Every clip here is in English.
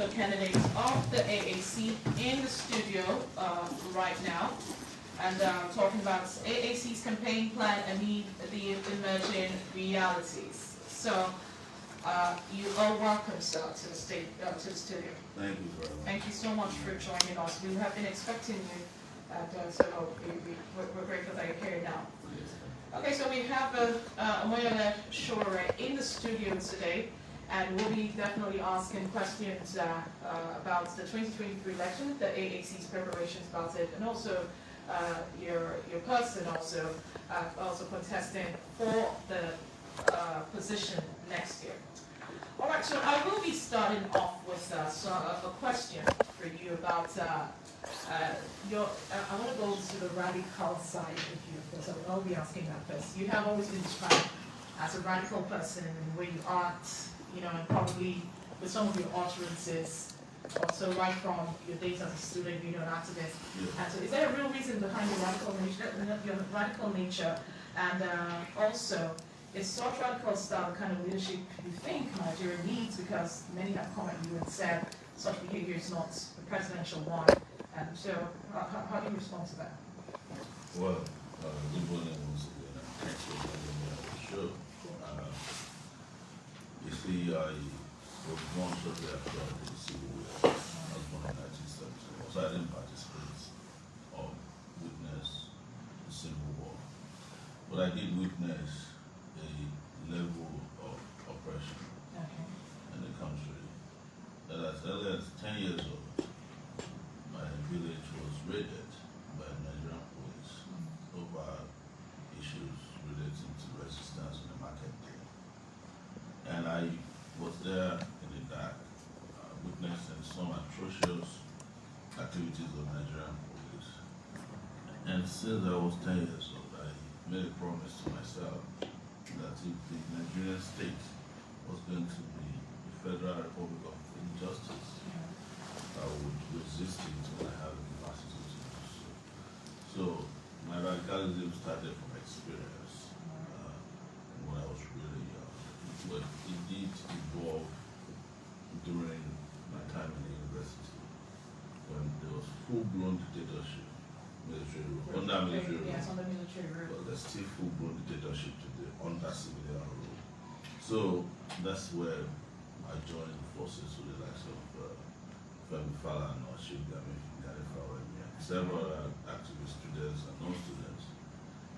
the candidates of the AAC in the studio right now, and talking about AAC's campaign plan amid the emerging realities. So, you are welcome, sir, to the studio. Thank you very much. Thank you so much for joining us. We have been expecting you, so we're grateful that you're here now. Okay, so we have Omoyele Sowore in the studio today, and we'll be definitely asking questions about the 2023 election, the AAC's preparations about it, and also your person also contesting for the position next year. All right, so I will be starting off with a question for you about I want to go to the radical side of you, because I'll be asking that first. You have always been described as a radical person in the way you act, and probably with some of your utterances, also right from your days as a student, an activist. Yeah. And so is there a real reason behind your radical nature? And also, is such radical style the kind of leadership you think Nigeria needs? Because many have come at you and said such behavior is not a presidential one. And so, how do you respond to that? Well, good morning once again, and thanks for having me on the show. You see, I was born shortly after the Civil War. I was born in 1970, so I didn't participate or witness the Civil War. But I did witness a level of oppression in the country that as early as 10 years old, my village was raided by Nigerian police over issues relating to resistance in the market day. And I was there in the dark, witnessing some atrocious activities of Nigerian police. And since I was 10 years old, I made a promise to myself that if the Nigerian state was going to be the Federal Republic of Injustice, I would resist it when I have the capacity to do so. So my radicalism started from experience when I was really young, but it did evolve during my time in the university when there was full-blown dictatorship, military rule, under military rule. Yes, under military rule. But there's still full-blown dictatorship today under civilian rule. So that's where I joined forces with the likes of Fala and several activist students and non-students.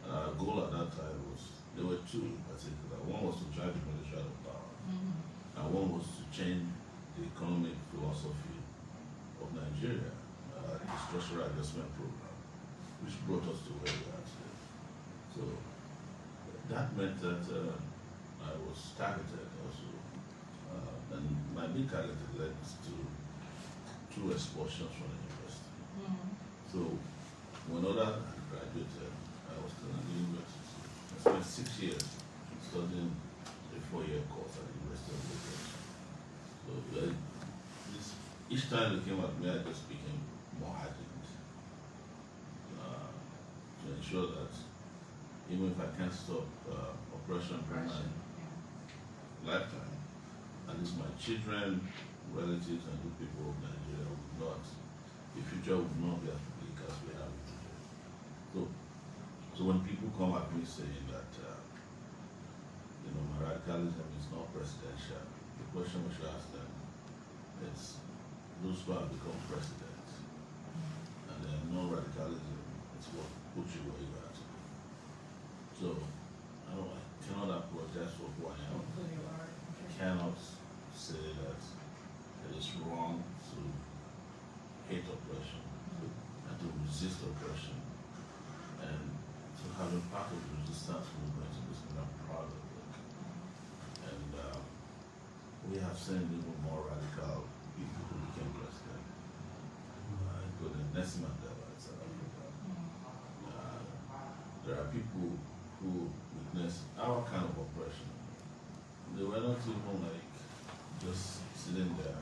And our goal at that time was, there were two in particular. One was to drive the military out of power, and one was to change the economic philosophy of Nigeria, the structural adjustment program, which brought us to where we are today. So that meant that I was targeted also, and my being targeted led to 2 expulsions from the university. So when others had graduated, I was still in the university. I spent 6 years studying a 4-year course at the University of Lagos. So each time they came at me, I just became more hardened to ensure that even if I can't stop oppression for my lifetime, at least my children, relatives, and the people of Nigeria would not, the future would not be as bleak as we have it today. So when people come at me saying that, my radicalism is not presidential, the question we should ask them is, those who have become presidents, and then no radicalism, it's what put you where you are today. So I cannot apologize for who I am. I cannot say that it is wrong to hate oppression and to resist oppression, and to have been part of the resistance movement in this country. I'm proud of it. And we have seen even more radical people who became president, including Nelson Mandela in South Africa. There are people who witnessed our kind of oppression. They were not even just sitting there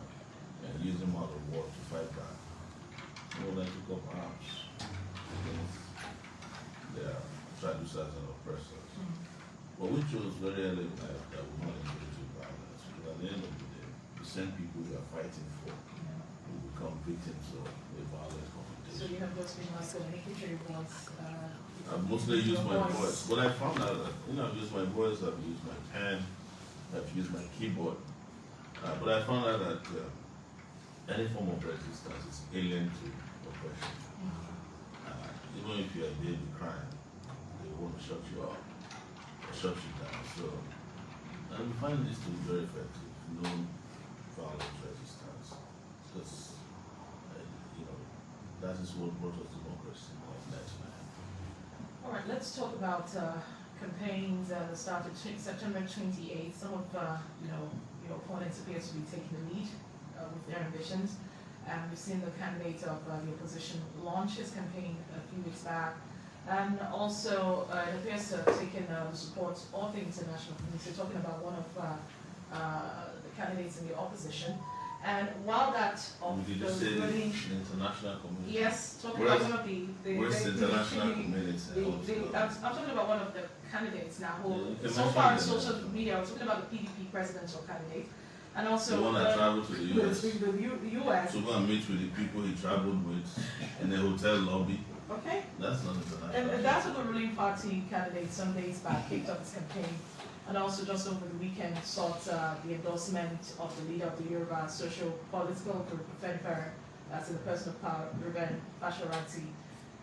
and using mouth of war to fight back. No, they took up arms against their traducers and oppressors. But we chose very early in life that we not engage in violence, because at the end of the day, the same people we are fighting for victims of a violent So confrontation. you have just been like making sure your voice. I've mostly used my voice. But I found out that, I've used my voice, I've used my pen, I've used my keyboard. But I found out that any form of resistance is alien to oppression. Even if you are there with crime, they want to shut you up, or shut you down. So, and we find this to be very effective, non-violent resistance. Because, that is what brought us democracy in 1999. All right, let's talk about campaigns that started September 28th. Some of your opponents appear to be taking the lead with their ambitions. We've seen the candidate of the opposition launch his campaign a few weeks back, and also it appears to have taken the support of the international community. So talking about one of the candidates in the opposition. And while that of Did you the say ruling, the international community? yes, talking about one of the Where's the international community? I'm talking about one of the candidates now who, Yeah, so far on social media, I'm talking about the PDP presidential candidate, and also The one that traveled to the US. the US. To go and meet with the people he traveled with in the hotel lobby. Okay, That's not international. and that's what the ruling party candidate some days back kicked off his campaign, and also just over the weekend sought the endorsement of the leader of the Yoruba social political group, FEDFER, to the person of power, Ruben Fashoranti.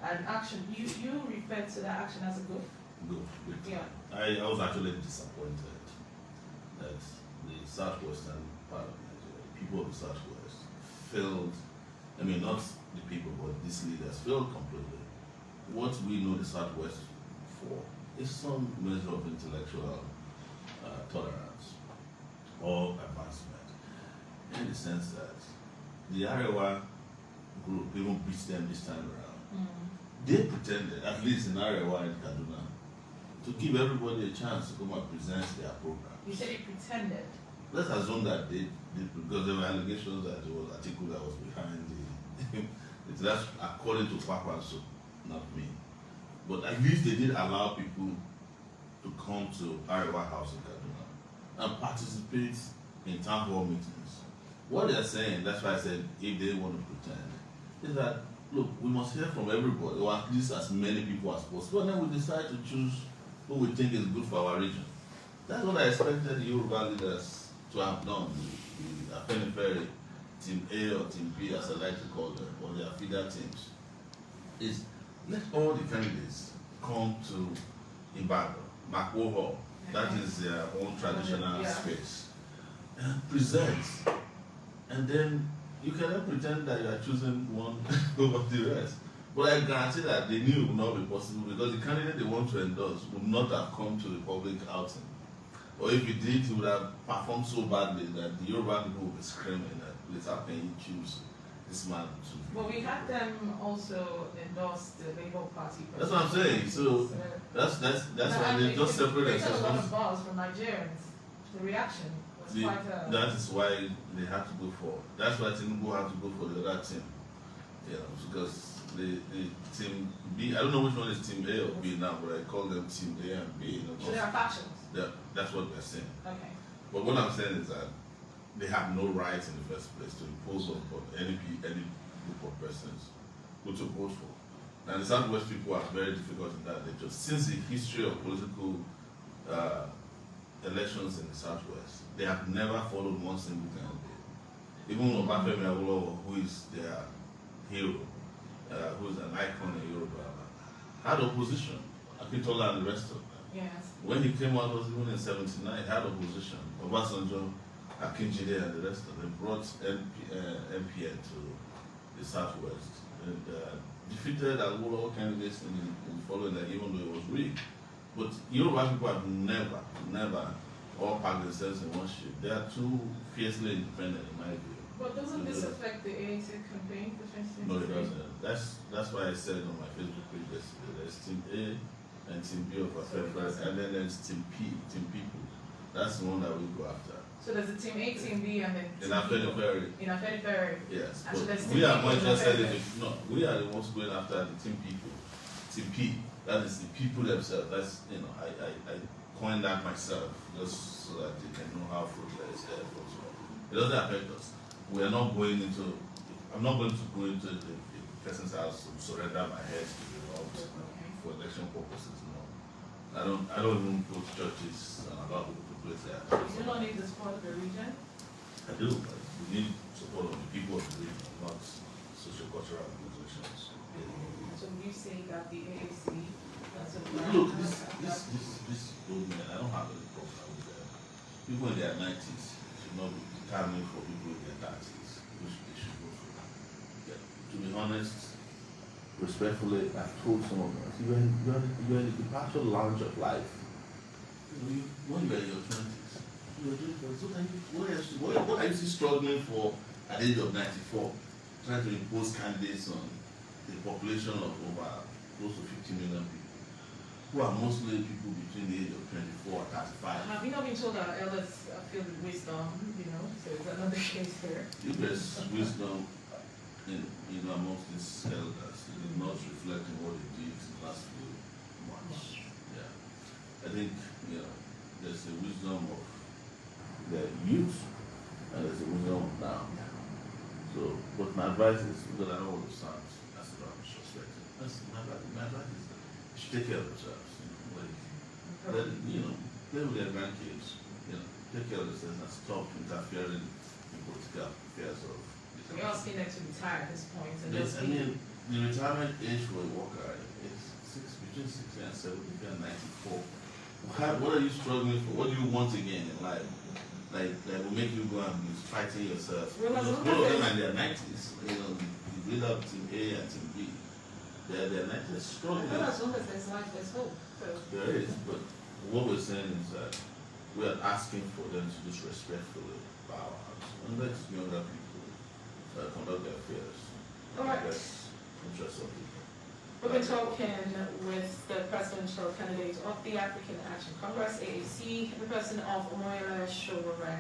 And action, you referred to that action as a good? Good. Yeah. I was actually disappointed that the southwestern part of Nigeria, the people of the southwest, failed. I mean, not the people, but these leaders failed completely. What we know the southwest for is some measure of intellectual tolerance or advancement, in the sense that the Arewa group even beat them this time around. They pretended, at least in Arewa and Kaduna, to give everybody a chance to come and present their program. You said you pretended. Let's assume that they did, because there were allegations that there was an article that was behind the. That's according to Kwakwanso, not me. But at least they did allow people to come to Arewa House in Kaduna and participate in town hall meetings. What they're saying, that's why I said if they want to pretend, is that look, we must hear from everybody, or at least as many people as possible, and then we decide to choose who we think is good for our region. That's what I expected the Yoruba leaders to have done, the Afenifere, Team A or Team B, as I like to call them, or their feeder teams, is let all the candidates come to Ibadan, Makwo Hall, that is their own traditional space, and present. And then you cannot pretend that you are choosing one over the rest. But I guarantee that they knew it would not be possible because the candidate they want to endorse would not have come to the public outing. Or if he did, he would have performed so badly that the Yoruba people would be screaming that, please, how can you choose this man to? But we had them also endorse the Labour Party. That's what I'm saying. So that's why they just separate themselves. A lot of buzz from Nigerians. The reaction was quite. That is why they had to go for. That's why Tinubu had to go for the other team. Because the team B, I don't know which one is team A or B now, but I call them team A and B. So there are factions. That's what they're saying. Okay. But what I'm saying is that they have no right in the first place to impose on any group of persons who to vote for. And the Southwest people are very difficult in that nature. Since the history of political elections in the Southwest, they have never followed one single candidate. Even Obafemi Awolowo, who is their hero, who is an icon in Yoruba, had opposition. Akintola and the rest of them. Yes. When he came out, was even in '79, he had opposition. Obasanjo, Akinjide, and the rest of them brought MPN to the Southwest and defeated Awolowo candidates in the following that, even though it was rigged. But Yoruba people have never all packed themselves in one ship. They are too fiercely independent, in my view. But doesn't this affect the ANC campaign for 2023? No, it doesn't. That's why I said on my Facebook page yesterday, there's Team A and Team B of Afenifere, and then there's Team P, Team People. That's the one that we go after. So there's a Team A, Team B, and then In Afenifere. In Afenifere. Yes. And so But there's we Team are People more in interested in Afenifere. no, we are the ones going after the Team People. Team P. That is the people themselves. That's I coined that myself just so that they can know how fruitless their efforts were. It doesn't affect us. We are not going into I'm not going to go into the person's house and surrender my head to the robbed for election purposes. No, I don't even go to churches and allow people to place their. You do not need the support of the region. I do, but we need support of the people of the region, not social cultural organizations. So you say that the AAC, that's a Look, this old man, I don't have any problem with them. People in their 90s should not be determining for people in their 30s, which they should go for. Yeah. To be honest, respectfully, I've told some of us, you're in the departure lounge of life. When you're in your 20s, you're doing what are you still struggling for at the age of 94? Trying to impose candidates on the population of over close to 50 million people, who are mostly people between the age of 24 and 35. Have you not been told that elders are filled with wisdom, so is that not the case here? If there's wisdom amongst these elders, it is not reflecting what they did in the last few months. Yeah. I think, there's the wisdom of the youth and there's the wisdom of now. So, but my advice is, because I don't want to sound as if I'm suspecting. My advice is that you should take care of themselves. Play with their grandkids. Take care of themselves and stop interfering in political affairs of. So you're asking them to retire at this point and Yes, just the retirement age for a worker is between 60 and 70 and 94. What are you struggling for? What do you want again in life? Like will make you go and be fighting yourself. Well, Because all of them are in their 90s. You build up team A and team B. They're 90s struggling. Well, as long as there's life, there's hope. So. There is, but what we're saying is that we are asking for them to just respectfully bow out and let younger people conduct their affairs. All right. Best interest of people. We've been talking with the presidential candidate of the African Action Congress, AAC, the person of Omoyele Sowore.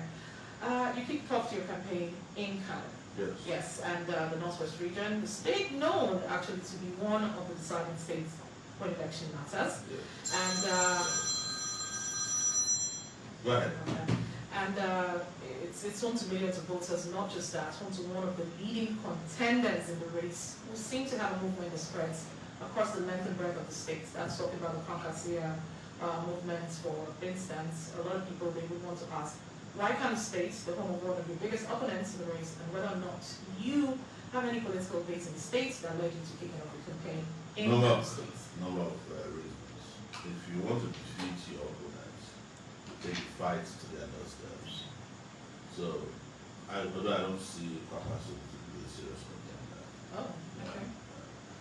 You kicked off your campaign in Canada. Yes. Yes, and the Northwest region, the state known actually to be one of the deciding states when election matters. Yes. And Go ahead. and it's home to millions of voters, not just that, home to one of the leading contenders in the race who seem to have a movement that spreads across the length and breadth of the states. That's talking about the Caucasia movements, for instance. A lot of people, they would want to ask, why can't the states, the home of one of your biggest opponents in the race, and whether or not you have any political base in the states that led you to kicking off your campaign in those states? Number of reasons. If you want to defeat your opponents, you take fights to their doorsteps. So, although I don't see Caucasia to be a serious contender. Oh, okay.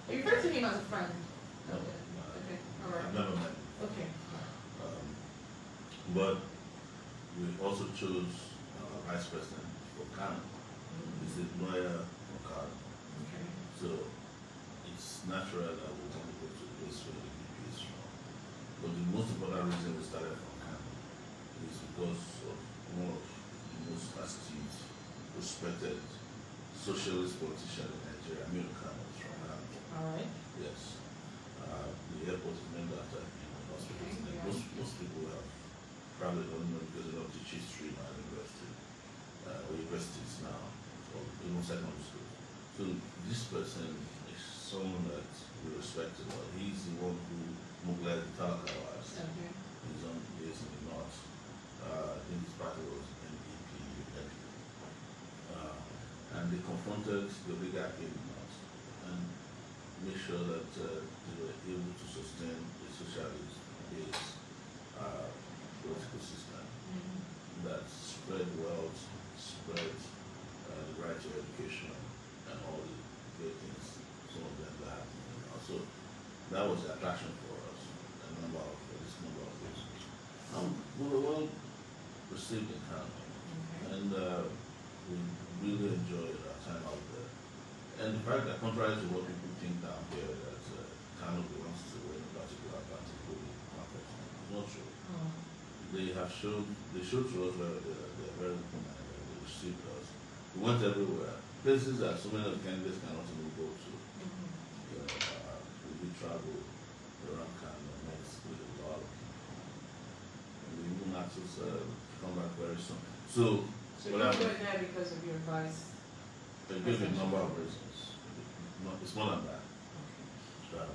Are you referring to him as a friend? No, Okay, all right. I've never met him. Okay. But we also chose Vice President for Kano. He's a lawyer for Kano. Okay. So it's natural that we want to go to this where the DP is strong. But the most important reason we started from Kano is because of one of the most astute, respected socialist politician in Nigeria, Aminu Kano, is from Kano. All right. Yes. The airport is named after him. Hospital. Okay, yeah. Most people have probably don't know because they don't teach history at university, or universities now, or even secondary school. So this person is someone that we respect a lot. He's the one who mobilized the Talakawas. Okay. He's on days in the north. I think his party was NEP. And they confronted the oligarchy in the north and make sure that they were able to sustain the socialist base political system that spread wealth, spread the right to education, and all the great things, some of them that happened. So that was the attraction for us, this number of reasons. We were well received in Kano, and we really enjoyed our time out there. And the fact that, contrary to what people think down here, that Kano belongs to any particular party, it's not true. They showed to us where they're very open-minded, they received us. We went everywhere, places that so many of the candidates cannot even go to. We did travel around Kano, met with a lot of people. And we even asked us to come back very soon. So you went there because of your advice? It gives a number of reasons. It's more than that.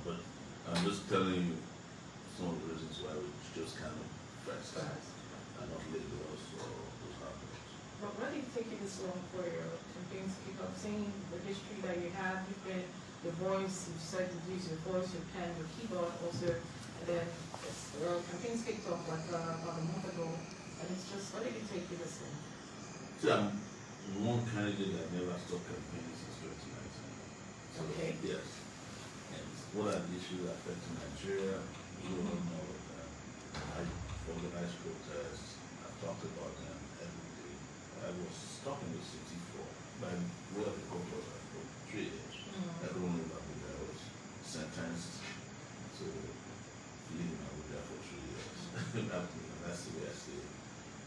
But I'm just telling you some of the reasons why we just kind of first and not Lagos or those happenings. But why do you think it is wrong for your campaigns to keep up saying the history that you have? You've been your voice, you decided to use your voice, your pen, your keyboard also, and then campaigns kicked off like about a month ago, and it's just, why did it take you this long? See, I'm one candidate that never stopped campaigning since 2019. So, Okay. yes. And what are the issues affecting Nigeria? You don't know that. I organized protests. I've talked about them every day. I was stuck in the city by way of the court for 3 years. Everyone in Abuja was sentenced to live in Abuja for 3 years. That's the way I see it.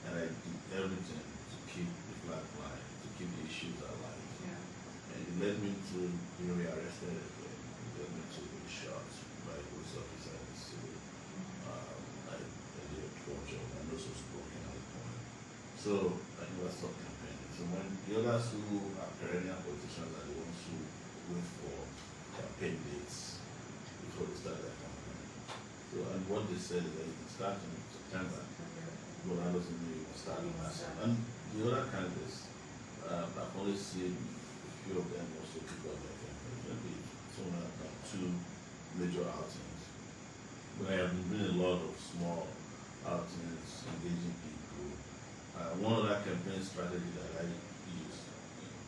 And I did everything to keep the flag flying, to keep the issues alive. Yeah. And it led me to being rearrested again. It led me to being shot by a police officer in the city. I did a torture and those was broken at the point. So I never stopped campaigning. So when the others who are perennial politicians are the ones who wait for campaign dates before they start their campaign. So and what they said is that you can start in September, but that doesn't mean you can start in March. And the other candidates, I've only seen a few of them also kick off their campaigns. Maybe someone have done 2 major outings. But I have been doing a lot of small outings, engaging people. One of that campaign strategy that I use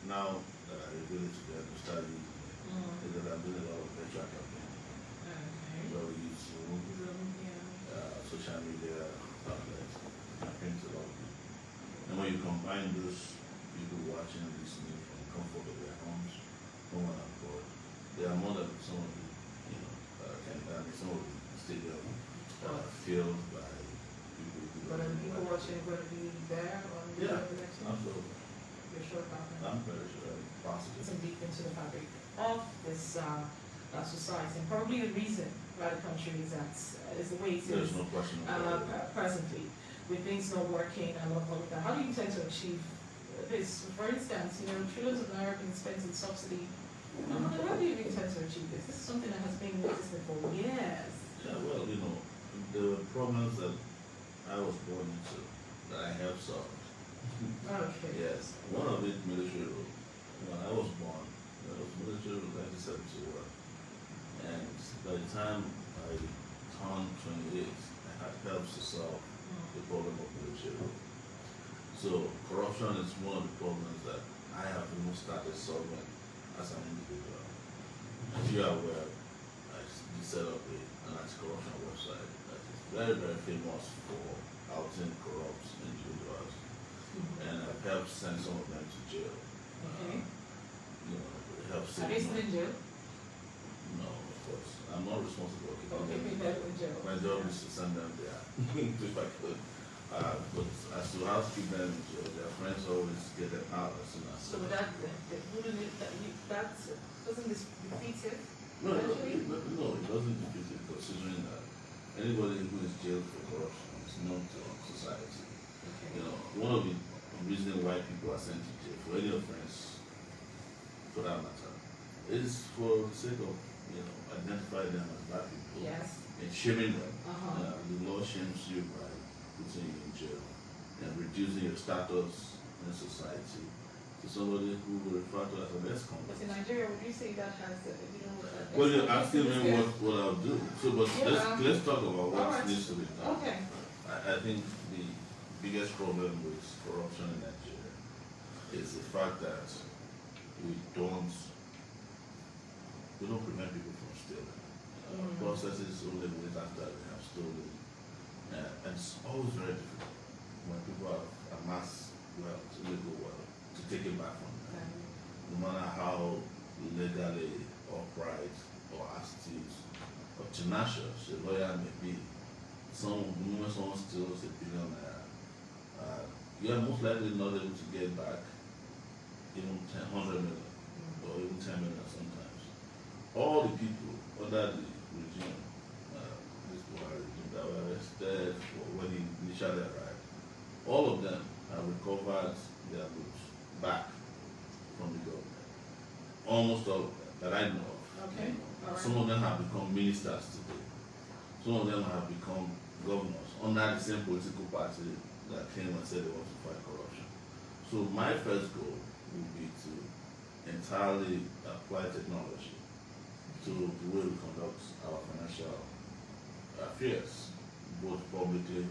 now that I reveal it to them to start using is that I'm doing a lot of virtual campaigning. Okay. Where we use Zoom, social media outlets, campaign to a lot of people. And when you combine those people watching and listening from the comfort of their homes, home and abroad, they are more than some of the, some of the stadium filled by people who But are the people watching going to be there on the election? Absolutely. You're sure about that? I'm very sure. Positive. It's deep into the fabric of this society, and probably the reason why the country is the way it There's is no question about it. presently, with things not working and all of that. How do you intend to achieve this? For instance, trillions of naira being spent in subsidy. How do you intend to achieve this? This is something that has been existing for years. Yeah, well, the problems that I was born into, that I have solved. Okay. Yes, one of it, military rule. When I was born, there was military rule 1971. And by the time I turned 28, I had helped to solve the problem of military rule. So corruption is one of the problems that I have even started solving as an individual. As you are aware, I set up an anti-corruption website that is very, very famous for outing corrupt individuals. And I've helped send some of them to jail. Okay. Help Are save they still money. in jail? No, of course. I'm not responsible for Okay, keeping they're them. in jail. My job is to send them there, if I could. But as to how to keep them in jail, their friends always get them out as soon as. So that doesn't this defeat it? No, it doesn't defeat it, considering that anybody who is jailed for corruption is known to society. Okay. One of the reasons why people are sent to jail for any offense, for that matter, is for the sake of identifying them as bad people. Yes. And shaming them. Uh-huh. The law shames you by putting you in jail and reducing your status in society to somebody who will refer to as an ex-convict. But in Nigeria, would you say that has, Well, you're asking me what I'll do. So, but let's talk about what Alright. needs to be done. Okay. I think the biggest problem with corruption in Nigeria is the fact that we don't prevent people from stealing. Processes only wait after they have stolen. And it's always very difficult when people have amassed wealth, illegal wealth, to take it back from them. No matter how legally upright or astute or tenacious a lawyer may be, when someone steals $1 billion, you are most likely not able to get back even 100 million or even 10 million sometimes. All the people under the regime, this Buhari regime, that were arrested when he initially arrived, all of them have recovered their goods back from the government. almost all that I know of. Okay, all right. Some of them have become ministers today. Some of them have become governors under the same political party that came and said they want to fight corruption. So my first goal would be to entirely apply technology to the way we conduct our financial affairs, both publicly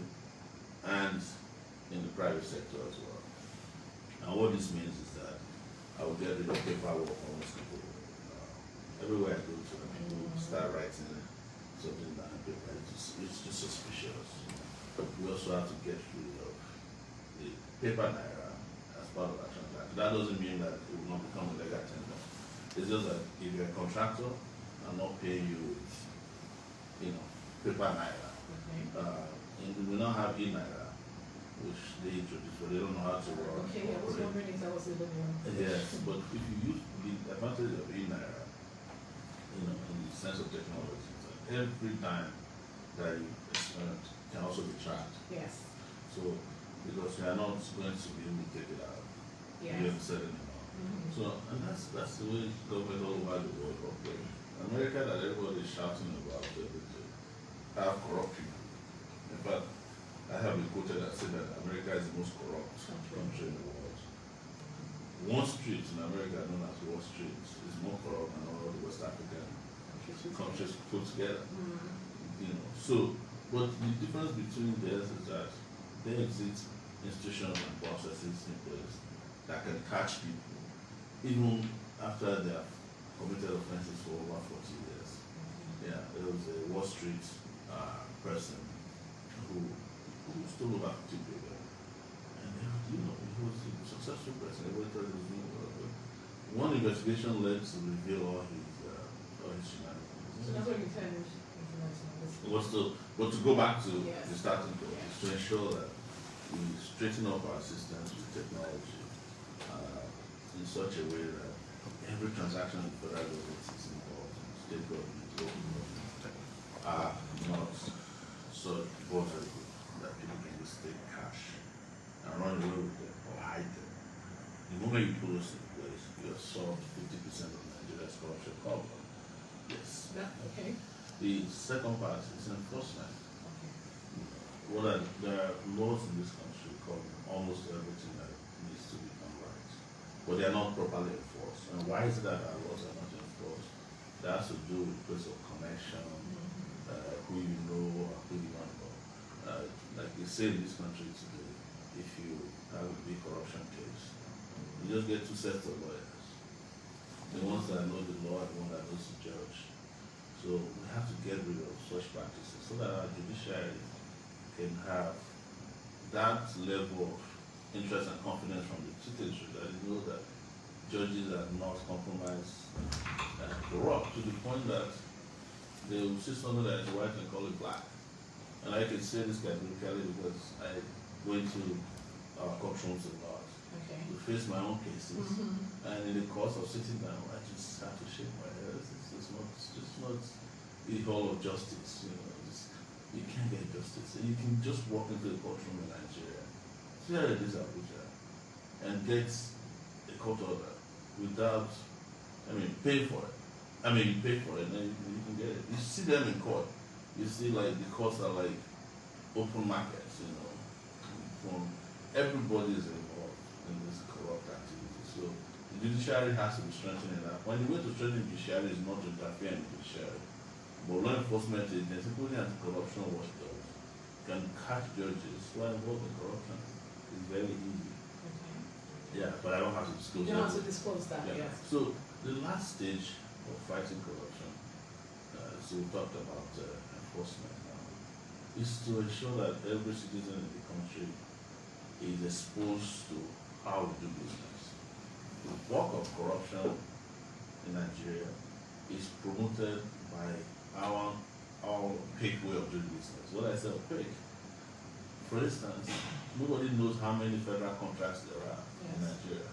and in the private sector as well. And what this means is that I will get rid of paperwork for most people. Everywhere I go to, people start writing something down on paper. It's just suspicious. We also have to get rid of the paper naira as part of our transaction. That doesn't mean that it will not become a legal tender. It's just that if you're a contractor, I'm not paying you with, paper naira. And we will not have e-naira, which they introduced, but they don't know how to work. Okay, I was wondering if that was even one. Yes, but if you use the advantage of e-naira, in the sense of technology, every time that you experiment can also be tracked. Yes. So, because we are not going to be able to take it out. Yes. We have said it anymore. So, and that's the way government all over the world operate. America, that everybody is shouting about everything, have corrupt people. In fact, I have been quoted that said that America is the most corrupt country in the world. One street in America, known as Wall Street, is more corrupt than all the West African countries put together. So, but the difference between theirs is that there exist institutions and processes in place that can catch people even after they have committed offenses for over 40 years. Yeah, there was a Wall Street person who stole over 50 billion. And he was a successful person. Everybody thought he was doing well. But one investigation led to reveal all his shenanigans. So that's what you tell me. But to go back to Yes. the starting point, is to ensure that we straighten up our systems with technology in such a way that every transaction the federal government is involved, state government, local government, are not so vulnerable that people can just take cash and run away with them or hide them. The moment you put this in place, you have solved 50% of Nigeria's corruption problem. Yes. Okay. The second part is enforcement. Okay. There are laws in this country covering almost everything that needs to be done right, but they are not properly enforced. And why is it that our laws are not enforced? That has to do with place of connection, who you know or who you don't know. Like they say in this country today, if you have a big corruption case, you just get two sets of lawyers. The ones that know the law and the one that knows the judge. So we have to get rid of such practices so that our judiciary can have that level of interest and confidence from the citizenry that they know that judges are not compromised and corrupt to the point that they will see something that is white and call it black. And I can say this categorically because I go into our courtrooms a lot. Okay. To face my own cases, and in the course of sitting down, I just have to shake my head. It's just not the whole of justice. You can't get justice. And you can just walk into the courtroom in Nigeria, here it is Abuja, and get a court order without, pay for it. You pay for it, and then you can get it. You see them in court. You see, like, the courts are like open markets. From everybody is involved in this corrupt activity. So the judiciary has to be strengthened enough. When the way to strengthen the judiciary is not to interfere in the judiciary, but law enforcement agencies, including anti-corruption watchdogs, can catch judges who are involved in corruption. It's very easy. Okay. Yeah, but I don't have to disclose You that. don't have to disclose that, Yeah. yes. So the last stage of fighting corruption, so we talked about enforcement now, is to ensure that every citizen in the country is exposed to how we do business. The work of corruption in Nigeria is promoted by our opaque way of doing business. What I say opaque, for instance, nobody knows how many federal contracts there are in Nigeria,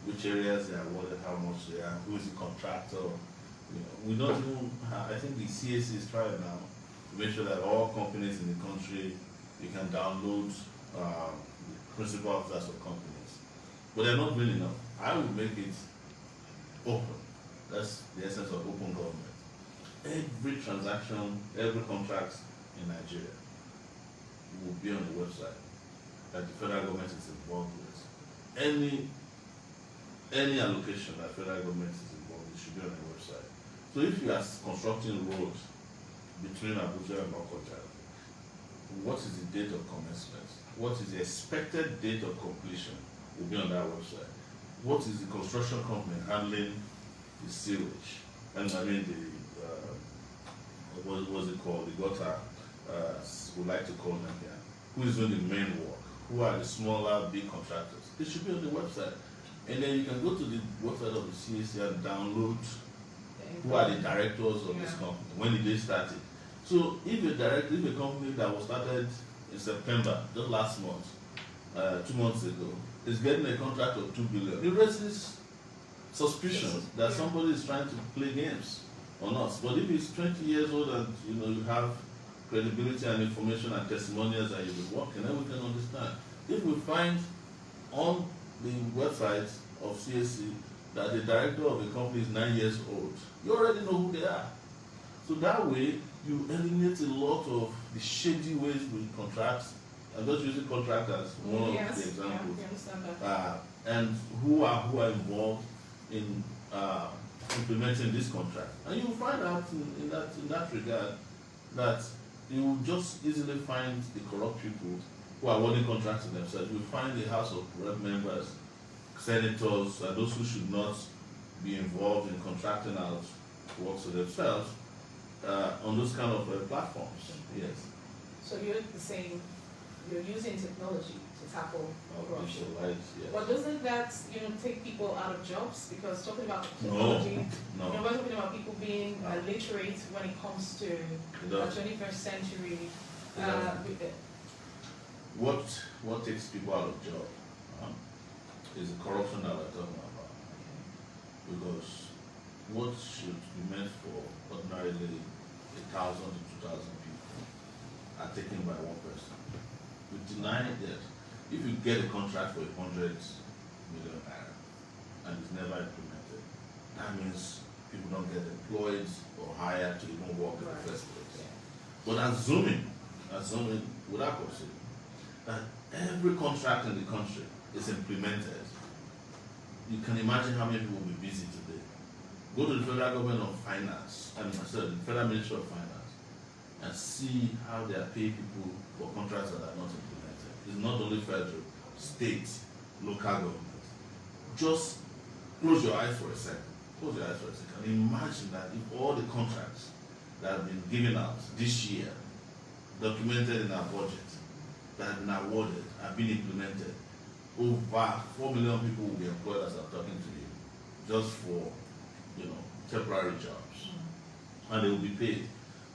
which areas they are awarded, how much they are, who is the contractor. We don't even. I think the CAC is trying now to make sure that all companies in the country, you can download the principal officers of companies, but they're not doing enough. I would make it open That's the essence of open government. Every transaction, every contract in Nigeria will be on the website that the federal government is involved with. Any allocation that federal government is involved with should be on the website. So if you are constructing a road between Abuja and Okoja, what is the date of commencement? What is the expected date of completion will be on that website. What is the construction company handling the sewage? And I mean what was it called? The gutter, we like to call them here. Who is doing the main work? Who are the smaller, big contractors? It should be on the website. And then you can go to the website of the CAC and download who are the directors of this company. When did they start it? So if a company that was started in September, just last month, 2 months ago, is getting a contract of 2 billion, it raises suspicion that somebody is trying to play games on us. But if it's 20 years old and you have credibility and information and testimonials that you've been working, then we can understand. If we find on the website of CAC that the director of a company is 9 years old, you already know who they are. So that way, you eliminate a lot of the shady ways we contract. I'm just using contract as one of the examples. And who are involved in implementing this contract. And you'll find out in that regard that you will just easily find the corrupt people who are awarding contracts to themselves. You'll find the House of Rep members, senators, and those who should not be involved in contracting out work to themselves on those kind of platforms. Yes. So you're saying you're using technology to tackle corruption. Yes. But doesn't that take people out of jobs? Because talking about technology, no. We're talking about people being literate when it comes to the 21st century. What takes people out of job is the corruption that we're talking about. Because what should be meant for ordinarily 1,000 to 2,000 people are taken by one person. We deny that if you get a contract for 100 million naira and it's never implemented, that means people don't get employed or hired to even work in the first place. But assuming without considering that every contract in the country is implemented, you can imagine how many people will be busy today. Go to the federal government of finance, the federal ministry of finance, and see how they are paying people for contracts that are not implemented. It's not only federal, state, local government. Just close your eyes for a second. Close your eyes for a second. And imagine that if all the contracts that have been given out this year, documented in our budget, that have been awarded, have been implemented, over 4 million people will be employed as I'm talking to you, just for temporary jobs, and they will be paid.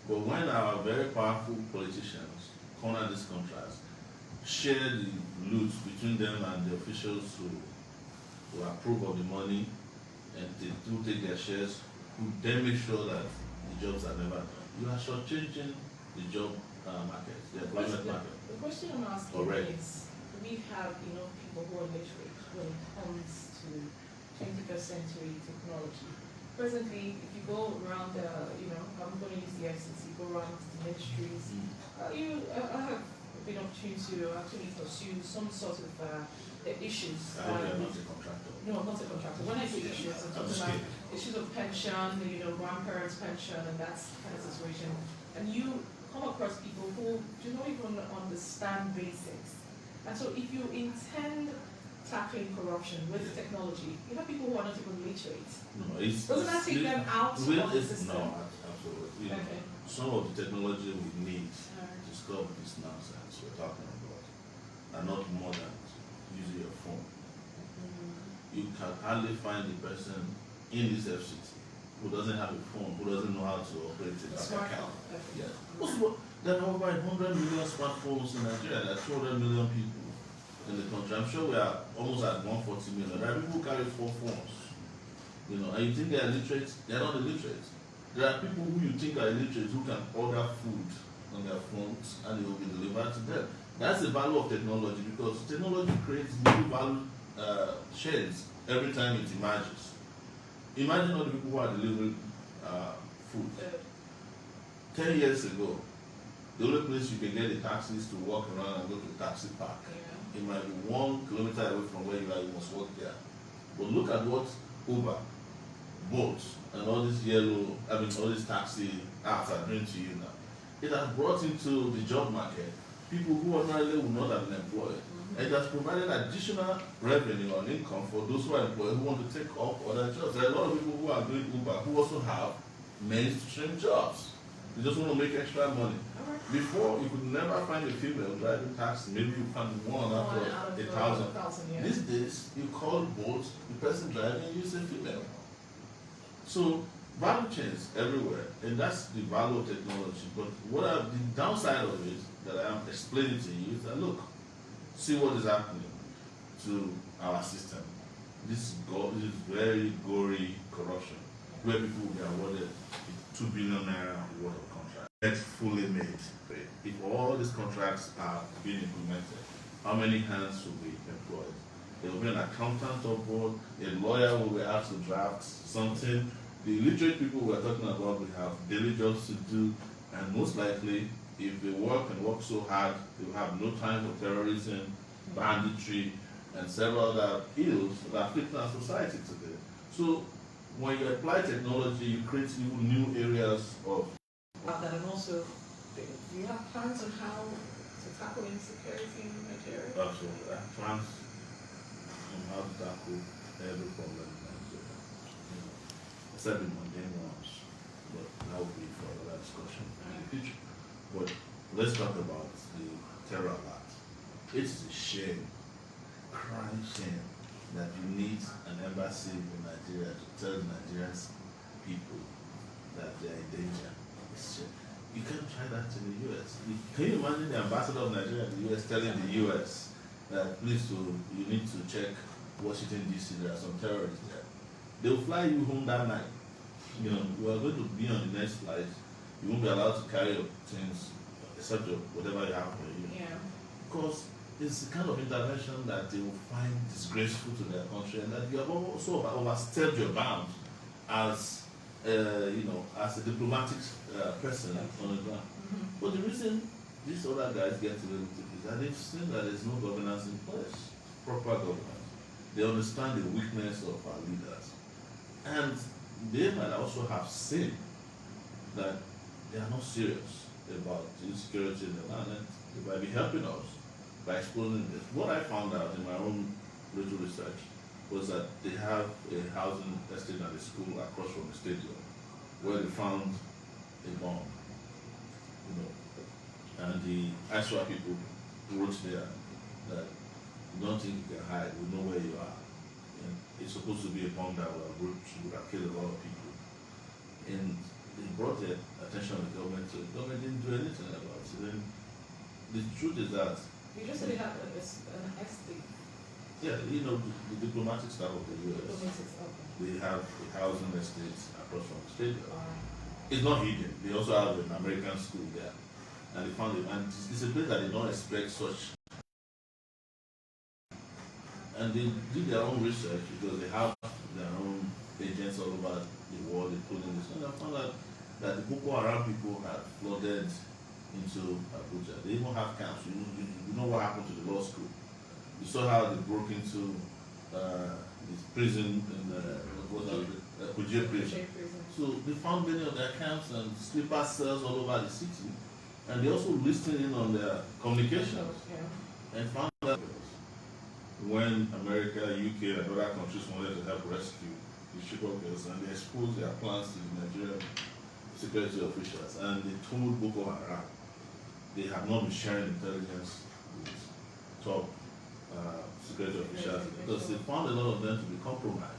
But when our very powerful politicians corner these contracts, share the loot between them and the officials who approve of the money, and they do take their shares, who then make sure that the jobs are never done, you are shortchanging the job market, the employment market. The question I'm asking is, we have people who are literate when it comes to 21st century technology. Presently, if you go around, I'm going to use the FCC, go around the ministries, I have been opportunity to actually pursue some sort of issues. I hope you're not a contractor. No, I'm not a contractor. When I say issues, I'm talking about issues of pension, grandparents' pension, and that kind of situation. And you come across people who do not even understand basics. And so if you intend tackling corruption with technology, you have people who are not even literate. No, doesn't that take them out of the system? No, absolutely. Okay. Some of the technology we need to stop this nonsense we're talking about are not more than using your phone. You can hardly find a person in this FCT who doesn't have a phone, who doesn't know how to operate a bank account. Yes. There are over 100 million smartphones in Nigeria. There are 200 million people in the country. I'm sure we are almost at 140 million. There are people who carry 4 phones. And you think they are literate? They are not illiterate. There are people who you think are illiterate who can order food on their phones and it will be delivered to them. That's the value of technology, because technology creates new value chains every time it emerges. Imagine all the people who are delivering food. 10 years ago, the only place you can get a taxi is to walk around and go to the taxi park. Yeah. It might be 1 kilometer away from where you are, you must walk there. But look at what Uber, Bolt, and all these taxi apps are doing to you now. It has brought into the job market people who ordinarily would not have been employed. And it has provided additional revenue or income for those who are employed who want to take up other jobs. There are a lot of people who are doing Uber who also have mainstream jobs. They just want to make extra money. Before, you could never find a female driving taxi. Maybe you find one out of 1,000. Yeah. These days, you call Bolt, the person driving is a female. So, value chains everywhere, and that's the value of technology. But the downside of it that I am explaining to you is that look, see what is happening to our system. This is very gory corruption, where people will be awarded 2 billion naira worth of contracts. That's fully made. If all these contracts are being implemented, how many hands will be employed? There will be an accountant on board, a lawyer will be asked to draft something. The illiterate people we are talking about will have daily jobs to do, and most likely, if they work and work so hard, they will have no time for terrorism, banditry, and several other ills that are afflicting our society today. So, when you apply technology, you create even new areas of. That, and also, do you have plans on how to tackle insecurity in Nigeria? Absolutely. I have plans on how to tackle every problem in Nigeria. Except the mundane ones. But that will be for another discussion in the future. But let's talk about the terror alert. It's a shame, crying shame, that you need an embassy in Nigeria to tell the Nigerian people that they are in danger. You can't try that in the US. Can you imagine the ambassador of Nigeria in the US telling the US that please you need to check Washington DC, there are some terrorists there. They'll fly you home that night. You are going to be on the next flight. You won't be allowed to carry your things except whatever you have for you. Yeah. Because it's the kind of intervention that they will find disgraceful to their country, and that you have also overstepped your bounds as as a diplomatic person on the ground. But the reason these other guys get away with it is that they've seen that there's no governance in place, proper governance. They understand the weakness of our leaders. And they might also have seen that they are not serious about the insecurity in the land, and they might be helping us by exposing this. What I found out in my own little research was that they have a housing estate at a school across from the stadium where they found a bomb. And the Ashwa people wrote there that you don't think you can hide, we know where you are. And it's supposed to be a bomb that would have killed a lot of people. And they brought their attention to the government, so the government didn't do anything about it. And the truth is that you just said they have an estate. Yeah, the diplomatic staff of the US, they have a housing estate across from the stadium. It's not hidden. They also have an American school there. And they found it, and it's a place that they don't expect such. And they did their own research because they have their own agents all over the world, including this. And they found out that the Boko Haram people had flooded into Abuja. They even have camps. You know what happened to the law school. You saw how they broke into this prison in Kuje prison. So they found many of their camps and sleeper cells all over the city, and they also listened in on their communications and found that when America, UK, and other countries wanted to help rescue the Chibokers, and they exposed their plans to the Nigerian security officials, and they told Boko Haram they have not been sharing intelligence with top security officials because they found a lot of them to be compromised.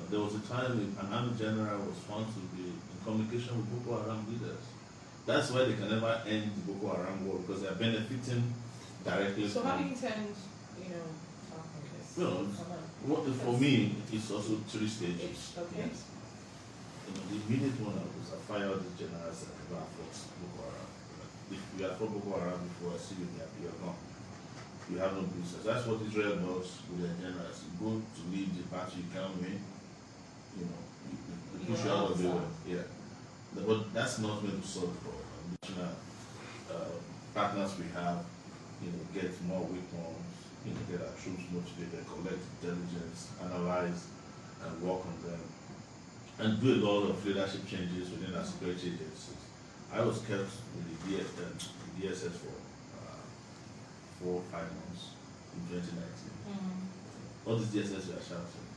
There was a time when an army general was found to be in communication with Boko Haram leaders. That's why they can never end the Boko Haram war, because they are benefiting directly. So how do you intend, for me, it's also 3 stages. Okay. Yes. The immediate one was I fired the generals that never fought Boko Haram. If you have fought Boko Haram before, I see you there, you are gone. You have no business. That's what Israel does with their generals. You go to lead the battle, you can't win. push you out of the way. Yeah. But that's not going to solve the problem. Additional partners we have, get more weapons, get our troops motivated, collect intelligence, analyze, and work on them, and do a lot of leadership changes within our security agencies. I was kept with the DSS for 4 or 5 months in 2019. All these DSS were shouting,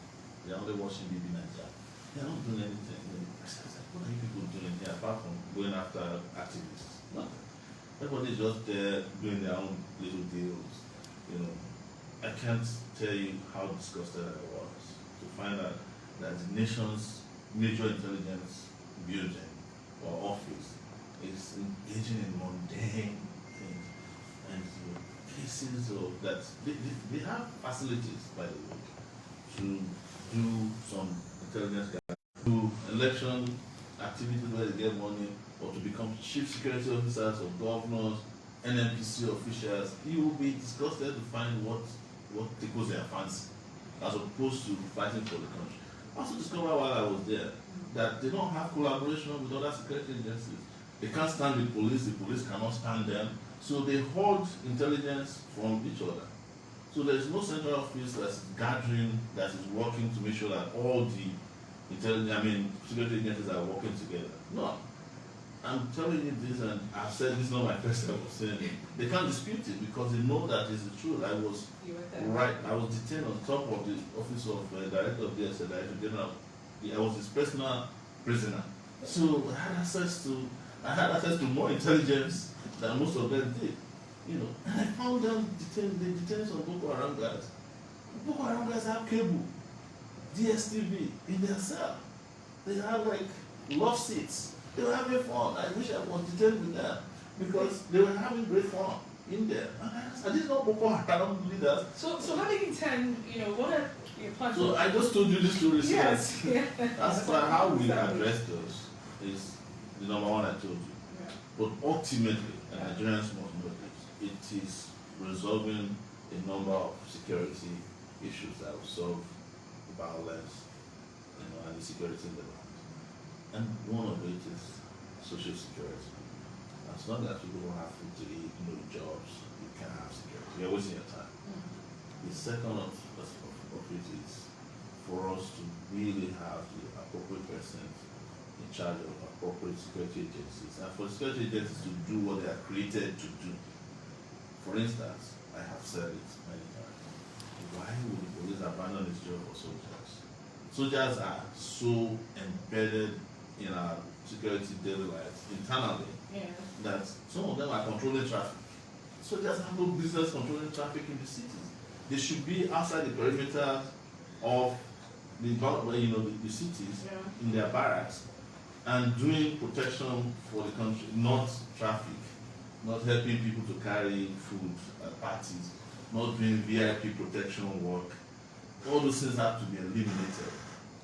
they're only watching BB Nigeria. They're not doing anything. I said, what are you people doing here apart from going after activists? Nothing. Everybody's just there doing their own little deals. I can't tell you how disgusted I was to find out that the nation's major intelligence building or office is engaging in mundane things and cases of that they have facilities, by the way, to do some intelligence gathering, do election activities where they get money, or to become chief security officers or governors, NNPC officials. You will be disgusted to find what tickles their fancy, as opposed to fighting for the country. I also discovered while I was there that they don't have collaboration with other security agencies. They can't stand the police cannot stand them, so they hold intelligence from each other. So there's no central office that's gathering, that is working to make sure that all the security agencies are working together. No. I'm telling you this, and I've said this is not my first time of saying it. They can't dispute it because they know that it's the truth. I was detained on top of the office of director of the Director General. I was his personal prisoner. So I had access to more intelligence than most of them did. And I found them detained some Boko Haram guys. Boko Haram guys have cable, DSTV in their cell. They have love seats. They were having fun. I wish I was detained with them because they were having great fun in there. I didn't know Boko Haram leaders. So how do you intend, what are your plans? So I just told you this story. Yes. Yeah. That's how we address those is the number one I told you. Yeah. But ultimately, Nigerians must know this. It is resolving a number of security issues that will solve the violence, and the security in the land. And one of it is social security. As long as people don't have food to eat, no jobs, you can't have security. You're wasting your time. The second of it is for us to really have the appropriate persons in charge of appropriate security agencies, and for security agencies to do what they are created to do. For instance, I have said it many times. Why would the police abandon its job for soldiers? Soldiers are so embedded in our security daily lives internally that some of them are controlling traffic. Soldiers have no business controlling traffic in the cities. They should be outside the perimeter of the cities in their barracks and doing protection for the country, not traffic, not helping people to carry food at parties, not doing VIP protection work. All those things have to be eliminated.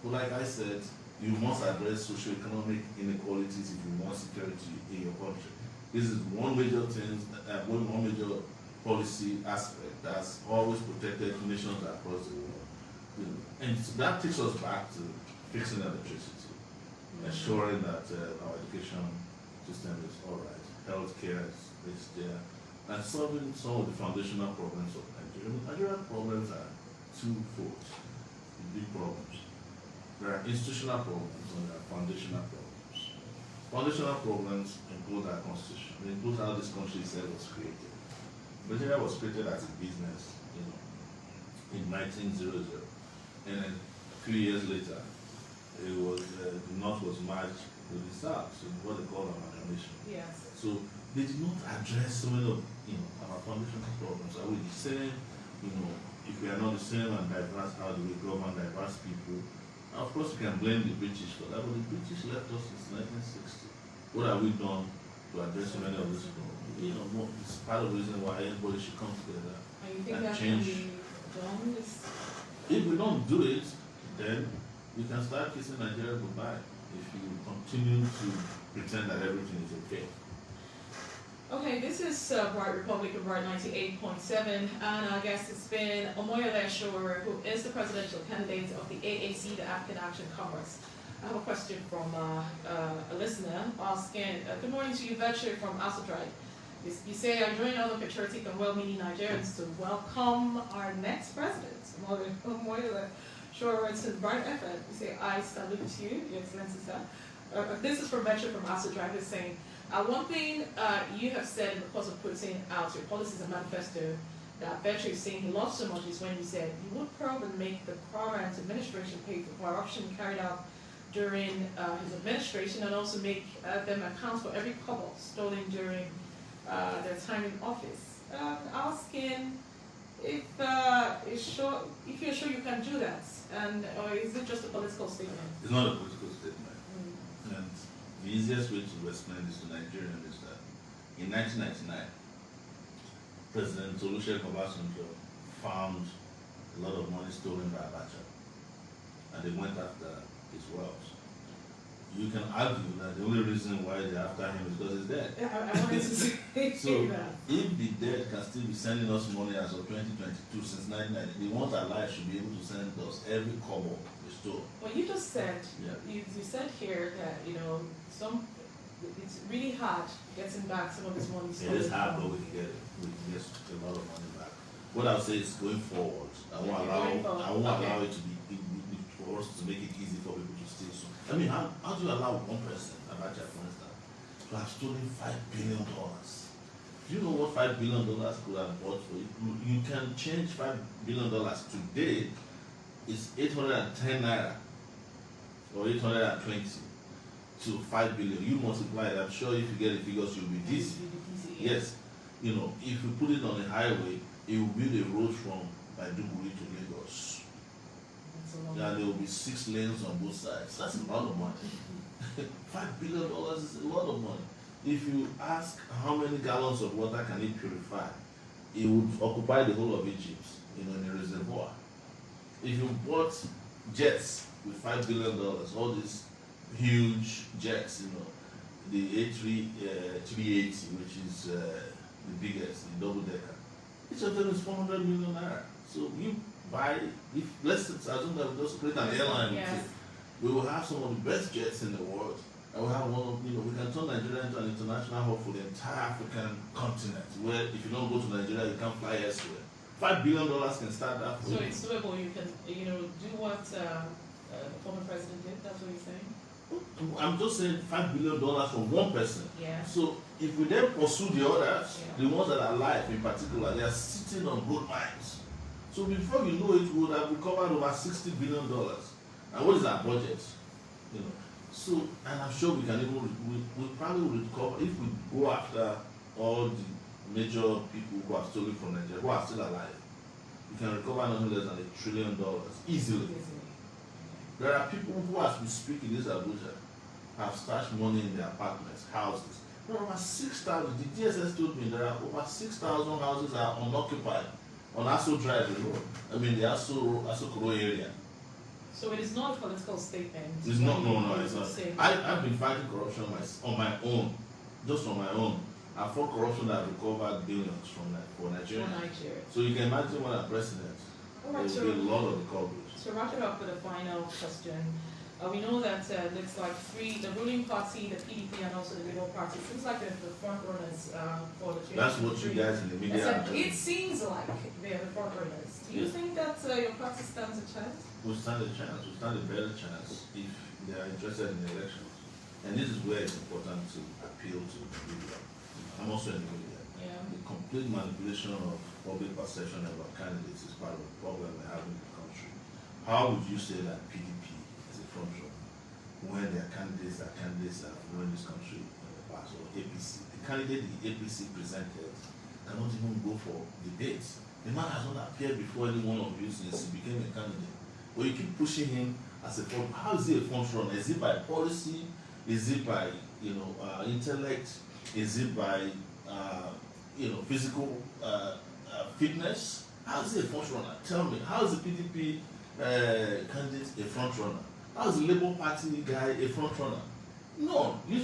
But like I said, you must address socio-economic inequalities if you want security in your country. This is one major thing, one major policy aspect that's always protected nations across the world. And that takes us back to fixing electricity, ensuring that our education system is all right, healthcare is there, and solving some of the foundational problems of Nigeria. Nigerian problems are twofold, big problems. There are institutional problems and there are foundational problems. Foundational problems include our constitution. They include how this country itself was created. Nigeria was created as a business, in 1900, and then a few years later, it was the North was merged with the South, so what they call amalgamation. Yes. So they did not address some of our foundational problems. Are we the same? If we are not the same and diverse, how do we govern diverse people? Now, of course, we can blame the British for that, but the British left us since 1960. What have we done to address so many of these problems? It's part of the reason why everybody should come together And you think and that change. can be done? If we don't do it, then we can start kissing Nigeria goodbye if you continue to pretend that everything is okay. Okay, this is Bright Republic of Bright 98.7, and our guest has been Omoyele, who is the presidential candidate of the AAC, the African Action Congress. I have a question from a listener asking, good morning to you, Virtue from Asodrive. You say, I join other patriotic and well-meaning Nigerians to welcome our next president, Omoyele. Sowore, it's a bright effort. You say, I salute you, Your Excellency, sir. This is from Virtue from Asodrive, is saying, one thing you have said in the course of putting out your policies and manifesto that Virtue is saying he loves so much is when you said you would probe and make the current administration pay for corruption carried out during his administration, and also make them account for every kobo stolen during their time in office. Asking if you're sure you can do that, and or is it just a political statement? It's not a political statement. And the easiest way to explain this to Nigerians is that in 1999, President Olusegun Obasanjo found a lot of money stolen by Abacha, and they went after his wealth. You can argue that the only reason why they're after him is because he's dead. Yeah, I wanted to say So, that. if the dead can still be sending us money as of 2022 since 1990, the ones alive should be able to send us every kobo they stole. Well, you just said, Yeah. you said here that, it's really hard getting back some of this money. It is hard, but we can get a lot of money back. What I'll say is going forward, I won't allow it to be for us to make it easy for people to steal. So, I mean, how do you allow one person, Abacha for instance, to have stolen $5 billion? Do you know what $5 billion could have bought for you? You can change $5 billion today. It's 810 naira or 820 to 5 billion. You multiply it. I'm sure if you get the figures, you'll be dizzy. Yes, if you put it on a highway, it will build a road from Maiduguri to Lagos. And there will be 6 lanes on both sides. That's a lot of money. $5 billion is a lot of money. If you ask how many gallons of water can it purify, it would occupy the whole of Egypt, in a reservoir. If you bought jets with $5 billion, all these huge jets, the A380, which is the biggest, the double decker, each of them is 400 million naira. So you buy, let's assume that we just create an airline, Yes. we will have some of the best jets in the world. And we have we can turn Nigeria into an international hub for the entire African continent, where if you don't go to Nigeria, you can't fly elsewhere. $5 billion can start that. So it's doable. You can, do what the former president did. That's what you're saying. I'm just saying $5 billion from one person. Yeah. So if we then pursue the others, Yeah. the ones that are alive in particular, they are sitting on gold mines. So before you know it, we would have recovered over $60 billion. And what is our budget? So, and I'm sure we can even, we probably recover, if we go after all the major people who are stolen from Nigeria, who are still alive, we can recover nothing less than $1 trillion easily. There are people who, as we speak in this Abuja, have stashed money in their apartments, houses. There are over 6,000, the DSS told me there are over 6,000 houses that are unoccupied on Aso Drive alone. I mean the Aso Koro area. So it is not a political statement. It's not, no, it's not. Saying. I've been fighting corruption on my own, just on my own. I fought corruption that recovered billions for Nigeria. So you can imagine when I'm president, there will be a lot of recovery. So wrapping up with a final question. We know that looks like the ruling party, the PDP, and also the Labour Party, seems like they're the front runners for the 2023. That's what you guys in the media are doing. It seems like they're the front runners. Do you think that your party stands a chance? We stand a chance. We stand a better chance if they are interested in the elections. And this is where it's important to appeal to the media. I'm also in the media. Yeah. The complete manipulation of public perception about candidates is part of the problem we have in the country. How would you say that PDP is a front runner when their candidates that have run this country in the past, or APC? The candidate the APC presented cannot even go for debates. The man has not appeared before any one of you since he became a candidate. But you keep pushing him as a front. How is he a front runner? Is it by policy? Is it by intellect? Is it by physical fitness? How is he a front runner? Tell me, how is the PDP candidate a front runner? How is the Labour Party guy a front runner? No, you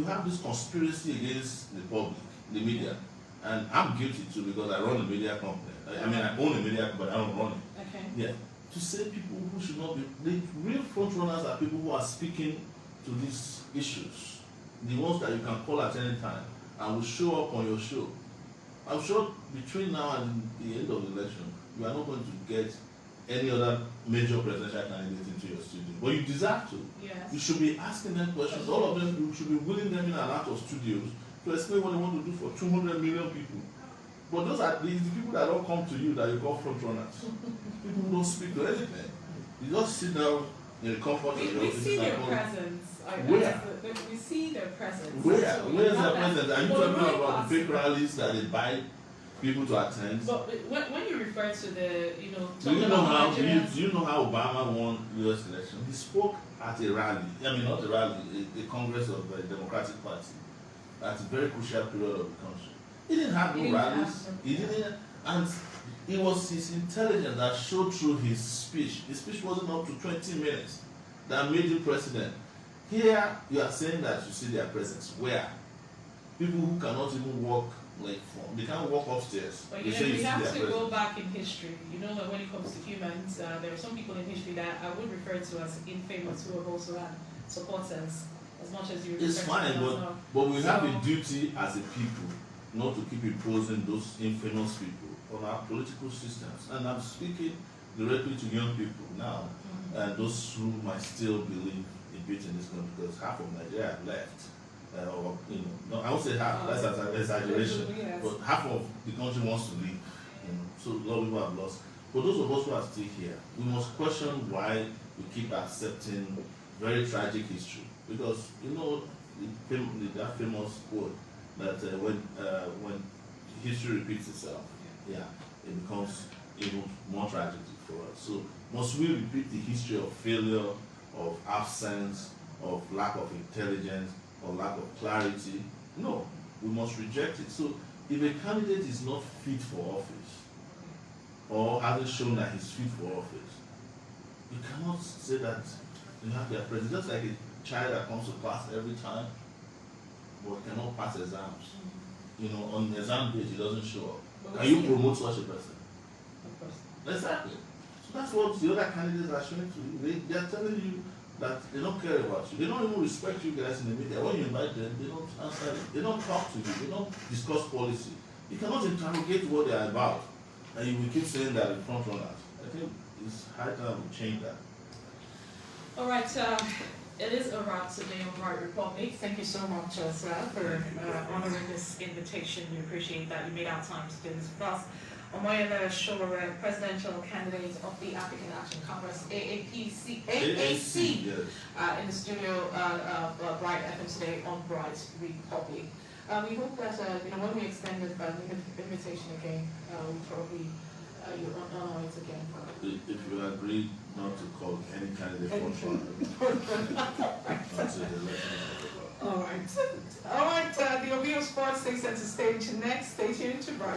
have this conspiracy against the public, the media, and I'm guilty too because I run a media company. I mean, I own a media company, but I don't run it. Okay. Yeah. to say people who should not be, the real front runners are people who are speaking to these issues, the ones that you can call at any time and will show up on your show. I'm sure between now and the end of the election, you are not going to get any other major presidential candidate into your studio, but you deserve to. Yes. You should be asking them questions. All of them, you should be willing them in and out of studios to explain what they want to do for 200 million people. But those are the people that don't come to you that you call front runners. People who don't speak to anything. You just sit down in the comfort of your We office. see their presence. Where? We see their presence. Where? So Where is not their that- presence? Are you well, talking really about the fake possible. rallies that they buy people to attend? But when you refer to the, Do talking you know how? about Do Nigerians, you know how Obama won U.S. election? He spoke at a rally. I mean, not a rally, a congress of the Democratic Party, at a very crucial period of the country. He didn't have He no didn't rallies. have them. He didn't, and it was his intelligence that showed through his speech. His speech wasn't up to 20 minutes that made him president. Here, you are saying that you see their presence. Where? People who cannot even walk, they can't walk upstairs. but They say you we see have their to presence. go back in history. When it comes to humans, there are some people in history that I would refer to as infamous who have also had supporters, as much as you It's refer to fine, them as well. but we have a So- duty as a people not to keep imposing those infamous people on our political systems. And I'm speaking directly to young people now, and those who might still believe in it in this country, because half of Nigeria have left. No, I won't say half, that's an exaggeration, Yes. but half of the country wants to leave. So a lot of people have lost. But those of us who are still here, we must question why we keep accepting very tragic history. Because that famous quote that when history repeats itself, it becomes even more tragic for us. So must we repeat the history of failure, of absence, of lack of intelligence, or lack of clarity? No, we must reject it. So if a candidate is not fit for office, or hasn't shown that he's fit for office, you cannot say that you have their president. Just like a child that comes to class every time, but cannot pass exams. On the exam day, he doesn't show up. But Can we you see- promote such a person? Of course. Exactly. So that's what the other candidates are showing to you. They are telling you that they don't care about you. They don't even respect you guys in the media. When you invite them, they don't answer you. They don't talk to you. They don't discuss policy. You cannot interrogate what they are about. And you will keep saying that in front runners. I think it's high time we change that. All right, it is a wrap today on Right Republic. Thank you so much, sir, for honoring this invitation. We appreciate that you made our time to do this with us. Omoyele Sowore, presidential candidate of the African Action Congress, AAC, Yes. in the studio of Bright FM today on Bright Republic. We hope that when we extend the invitation again, we probably you honor it again. If you agree not to call any candidate front runner until the election is over. All right. The Obio Sports takes center stage next. Stay tuned to Bright.